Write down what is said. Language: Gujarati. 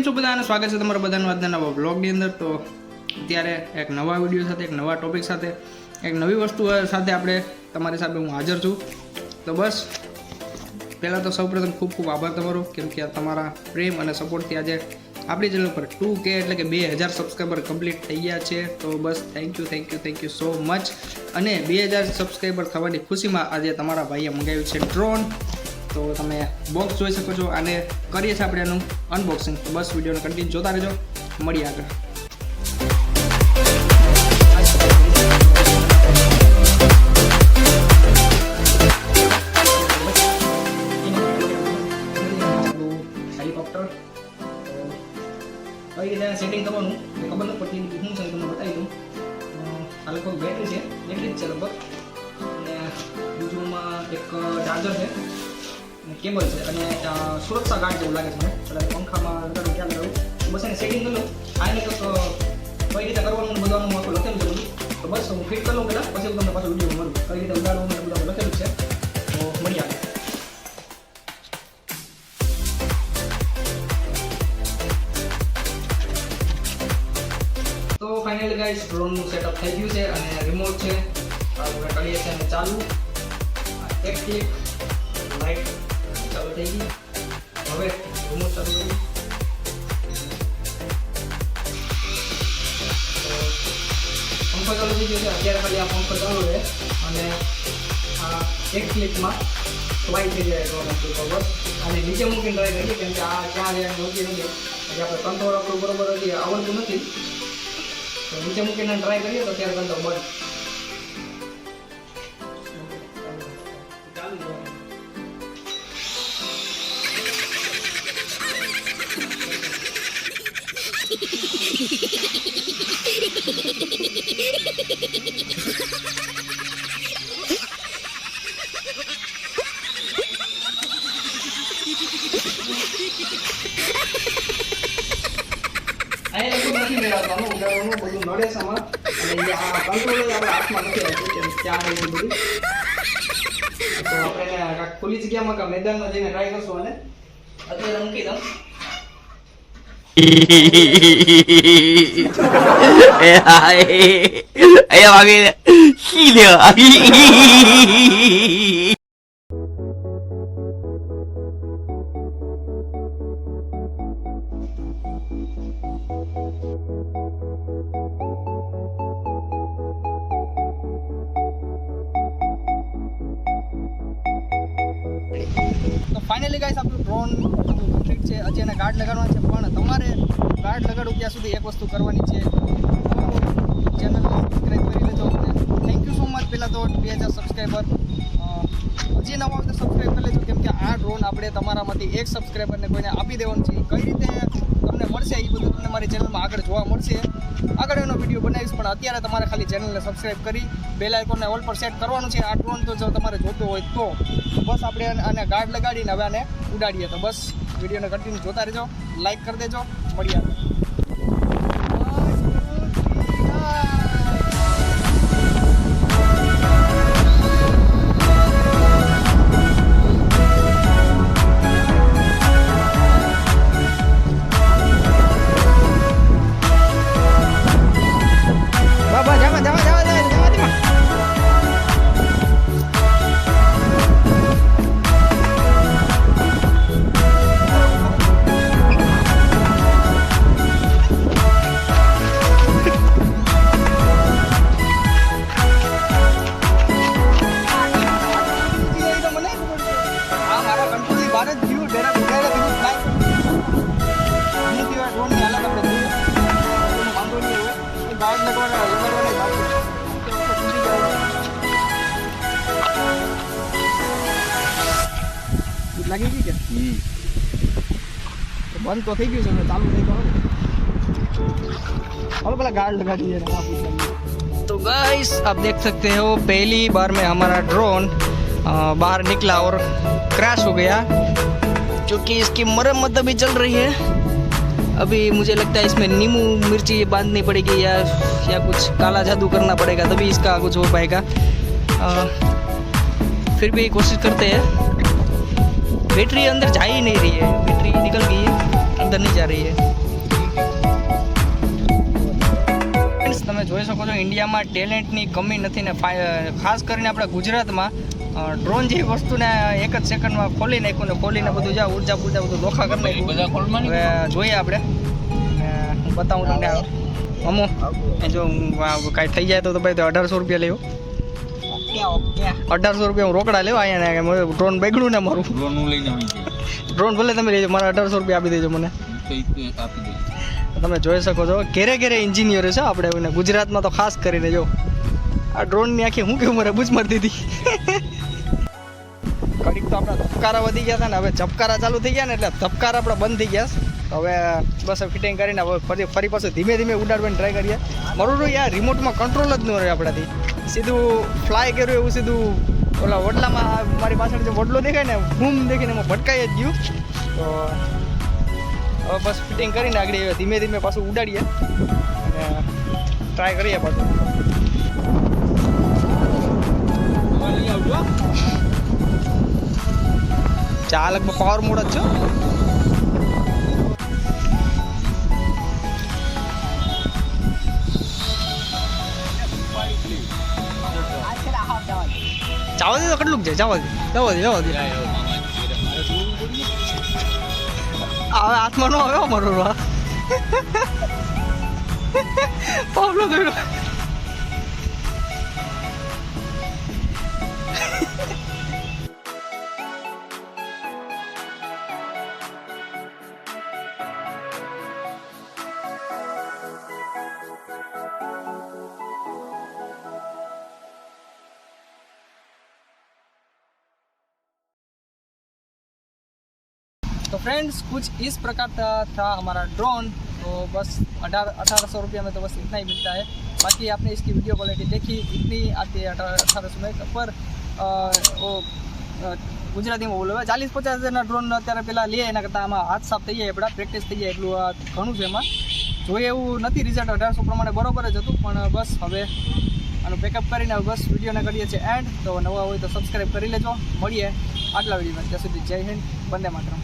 કેમ છો બધા અને સ્વાગત છે તમારા બધાનું આજના નવા બ્લોગની અંદર। તો અત્યારે એક નવા વિડીયો સાથે એક નવા ટોપિક સાથે એક નવી વસ્તુ સાથે આપણે તમારી સામે હું હાજર છું। તો બસ પહેલાં તો સૌપ્રથમ ખૂબ ખૂબ આભાર તમારો, કેમ કે તમારા પ્રેમ અને સપોર્ટથી આજે આપણી ચેનલ પર 2K એટલે કે 2000 સબસ્ક્રાઈબર કમ્પ્લીટ થઈ ગયા છે। તો બસ થેન્ક યુ સો મચ। અને 2000 સબસ્ક્રાઈબર થવાની ખુશીમાં આજે તમારા ભાઈએ મંગાવ્યું છે ડ્રોન। તો તમે બોક્સ જોઈ શકો છો, આને કરીએ છીએ આપણે એનું અનબોક્સિંગ। તો બસ વિડીયોને કન્ટિન્યુ જોતા રહેજો, મળીએ આગળ। હેલિકોપ્ટર કઈ રીતે સેટિંગ કરવાનું એ ખબર નથી પડતી, હું છે તમને બતાવી દઉં। આ લગભગ બેટરી છે, એટલી જ છે લગભગ, અને બીજુમાં એક ચાર્જર છે, કેબલ છે, અને સુરક્ષા ગાર્ડ જેવું લાગે છે મને, કદાચ પંખામાં લગાડું ખ્યાલ કરું। બસ એને સેટિંગ કરી લઉં, આને કંઈક કઈ રીતે કરવાનું બધાનું આખું લખેલું છે બધું। તો બસ હું ફિટ કરી લઉં પહેલાં, પછી હું તમને પાછું વિડીયો મળું કઈ રીતે ઉડાડવાનું એ બધું લખેલું છે। તો મળીએ આગળ। તો ફાઇનલી ગાઈસ ડ્રોનનું સેટઅપ થઈ ગયું છે, અને રિમોટ છે, આપણે કરીએ છીએ અને ચાલુ, એક ક્લિક, લાઇટ ચાલુ થઈ ગઈ। હવે રિમોટ ચાલુ કરી, પંખો ચાલુ થઈ ગયો છે। અત્યારે ખાલી આ પંખો ચાલુ છે, અને આ એક ક્લિકમાં ફ્લાય થઈ જાય ડ્રોન આપણું। તો બસ અને નીચે મૂકીને ટ્રાય કરીએ, કેમ કે આ ક્યાં જાય મૂકી નથી, એટલે આપણે કંટ્રોલ આપણું બરોબર હજી આવડતું નથી। તો નીચે મૂકીને ટ્રાય કરીએ તો ત્યારે કંટ્રોલ બંધ ચાલુ। નથી મેળવવાનું ઉડાડવાનું બધું નડે છે આમાં, અને આ કંટ્રોલ આપણા હાથમાં નથી આવતું, કેમ ત્યાં રહી બધું। તો આપણે એને ખુલ્લી જગ્યામાં કે મેદાનમાં જઈને ટ્રાય કરશું, અને અત્યારે મૂકી દઉં। અહીંયા વાગે શી લેવા તો ફાઇનલી ગાઈસ આપણું ડ્રોન કમ્પ્લીટ છે। હજી એને ગાર્ડ લગાડવાનું છે, પણ તમારે ગાર્ડ લગાડવું ત્યાં સુધી એક વસ્તુ કરવાની છે, ચેનલને સબસ્ક્રાઈબ કરી લેજો। થેન્ક યુ સો મચ પહેલાં તો 2000 સબસ્ક્રાઈબર, હજી નવા આવતા સબસ્ક્રાઈબ કરી લેજો, કેમ કે આ ડ્રોન આપણે તમારામાંથી એક સબસ્ક્રાઈબરને કોઈને આપી દેવાનું છે। કઈ રીતે તમને મળશે એ બધું તમને મારી ચેનલમાં આગળ જોવા મળશે, આગળ એનો વિડીયો બનાવીશ। પણ અત્યારે તમારે ખાલી ચેનલને સબસ્ક્રાઈબ કરી બેલ આઇકોનને ઓલ પર સેટ કરવાનું છે। આ ડ્રોન તો જો તમારે જોતો હોય તો બસ આપણે આને ગાર્ડ લગાડીને હવે આને ઉડાડીએ। તો બસ વિડીયોને કન્ટિન્યુ જોતા રહેજો, લાઈક કરી દેજો, મળીએ। બાબા જવા લાગી ગઈ કે બંધ તો થઈ ગયું છે, ચાલુ થઈ ગયું। चलो पहले गार्ड लगा दीजिए। तो गाइस आप देख सकते हो पहली बार में हमारा ड्रोन बाहर निकला और क्रैश हो गया, क्योंकि इसकी मरम्मत अभी चल रही है। अभी मुझे लगता है इसमें नींबू मिर्ची बांधनी पड़ेगी या कुछ काला जादू करना पड़ेगा, तभी इसका कुछ हो पाएगा। फिर भी कोशिश करते हैं। बैटरी अंदर जा ही नहीं रही है, बैटरी निकल गई है। उधर नहीं जा रही है। फ्રેન્ડ્સ તમે જોઈ શકો છો ઇન્ડિયામાં ટેલેન્ટની કમી નથી ને ખાસ કરીને આપણા ગુજરાતમાં ડ્રોન જેવી વસ્તુને એક જ સેકન્ડમાં ખોલી નાખ્યું ને ખોલીને બધું જા ઉર્જા પૂર્જા બધું લોખા કરી નાખ્યું. હવે જોઈએ આપણે હું બતાવું તમને અમુ એ જો કાંઈ થઈ જાય તો ભાઈ તો 1800 રૂપિયા લેવો. 1800 રૂપિયા હું રોકડા લેવા અહીંયા ડ્રોન બગડ્યું ને મારું. ડ્રોન ભલે તમે લેજો, મારા 1800 રૂપિયા આપી દેજો મને. તમે જોઈ શકો છો ઘેરે ઘેરે એન્જિનિયર છે આપણે ગુજરાતમાં તો ખાસ કરીને. જો આ ડ્રોનની આખી હું કેવું મારે બૂચ મારી દીધી. ઘડીક તો આપણા ધબકારા વધી ગયા હતા ને હવે ઝબકારા ચાલુ થઈ ગયા ને એટલે ધબકારા આપણા બંધ થઈ ગયા. હવે બસ ફિટિંગ કરીને હવે ફરી પાછું ધીમે ધીમે ઉડાડવાની ટ્રાય કરીએ. મારું યાર રિમોટમાં કંટ્રોલ જ ન રહે આપણાથી. સીધું ફ્લાય કર્યું એવું સીધું ઓલા વડલામાં મારી પાછળ જે વડલો દેખાય ને બૂમ દેખીને એમાં ભટકાઈ જ ગયું. તો હવે બસ ફિટિંગ કરીને આગળ ધીમે ધીમે પાછું ઉડાડીએ અને ટ્રાય કરીએ પાછું. ચા લગભગ પાવર મોડ જ છે. ચાવા દે તો કેટલું છે? ચાવા દે હવે હાથમાં નો આવ્યો મારો પાવલો દોડ્યો. तो फ्रेंड्स कुछ इस प्रकार था हमारा ड्रोन. तो बस 1800 रुपया में तो बस इतना ही मिलता है. बाकी आपने इसकी वीडियो क्वालिटी देखी इतनी आती है 1800 में पर वो ગુજરાતીમાં બોલો 40-50 હજારના ડ્રોન અત્યારે પેલા લે એના કરતાં આમાં હાથ સાફ થઈ જાય આપણા પ્રેક્ટિસ થઈ જાય એટલું ઘણું છે એમાં. જોઈએ એવું નથી રિઝલ્ટ 1800 પ્રમાણે બરોબર જ હતું પણ બસ હવે આનું બેકઅપ કરીને બસ વિડીયોને કરીએ છીએ એન્ડ. તો નવા હોય તો સબસ્ક્રાઈબ કરી લેજો. મળીએ આગલા વિડીયોમાં. ત્યાં સુધી જય હિન્દ, વંદે માતરમ.